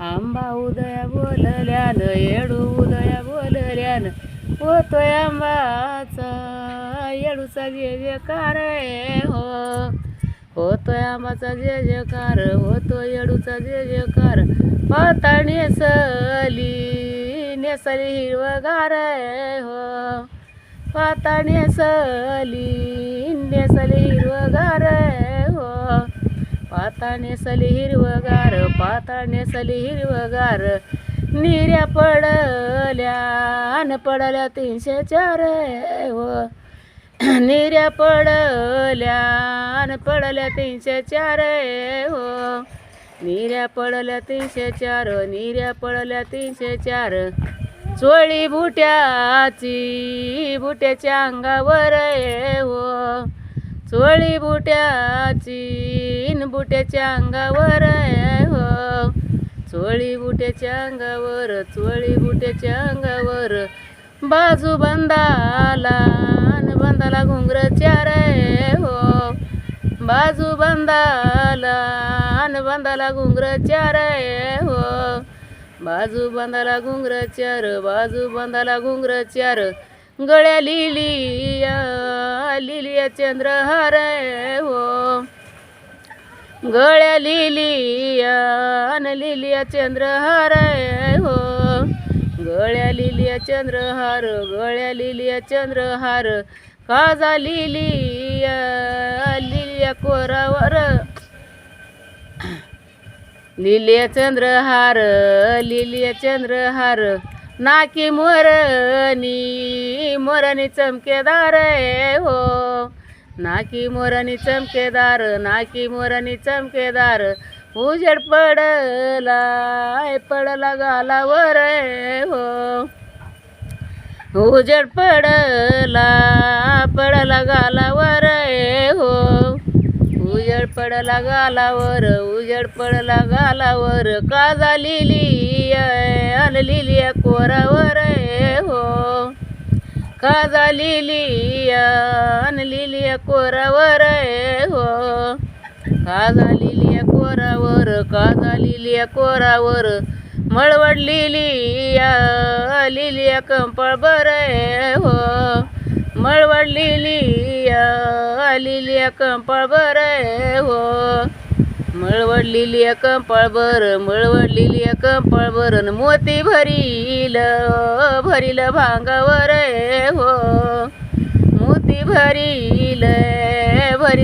आंबा उदया बोलल्यान येडू उदया बोलल्यान होतोय आंबाचा येडूचा जे जयकार हो होतोय आंबाचा जे जयकार होतो येडूचा जे जयकार पाता नेसली नेसली हिरवगार हो पाता नेसली नेसली हिरवगार हो पाता नेसली हिरवगार पाता नेसली हिरवगार निऱ्या पडल्या अन पडल्या 304 हो निऱ्या पडल्या अन पडल्या 304 हो निऱ्या पडल्या 304 निऱ्या पडल्या 304 चोळी बुट्याची बुट्याच्या अंगावर हो चोळी बुट्याची बुट्याच्या अंगावर हो चोळी बुट्याच्या अंगावर चोळी बुट्याच्या अंगावर बाजू बंदाला न बंदाला घुंगर 4 हो बाजू बंदाला न बंदाला घुंगर 4 हो बाजू बंदाला घुंगर 4 बाजू बंदाला घुंगर 4 गळ्या लिलिया लिलिया चंद्रहार हो गळ्या लिलिया न लिलिया चंद्रहार हो गळ्या लिलिया चंद्रहार गळ्या लिलिया चंद्रहार काजा लिलिया लिलिया कोरावर लिलिया चंद्रहार लिलिया चंद्रहार नाकी मोरनी मोरनी चमकेदार हो नाकी मोरनी चमकेदार नाकी मोरनी चमकेदार उजेड पडला पडला गालावर हो उजेड पडला पडला गालावर हो उजेड पडला गालावर उजेड पडला गालावर काजा लिलिया अन लिलिया कोरावर हो काजा लिलिया अन लिलिया कोरावर हो काजा लिलिया कोरावर काजा लिलिया कोरावर मळवड लिलिया लिलिया कंपळभर हो मळवड लिलिया लिलिया कंपळभर हो मळवड लिलिया कंपळभर मळवड लिलिया कंपळभर मोती भरील भरील भांगावर हो मोती भरील भरील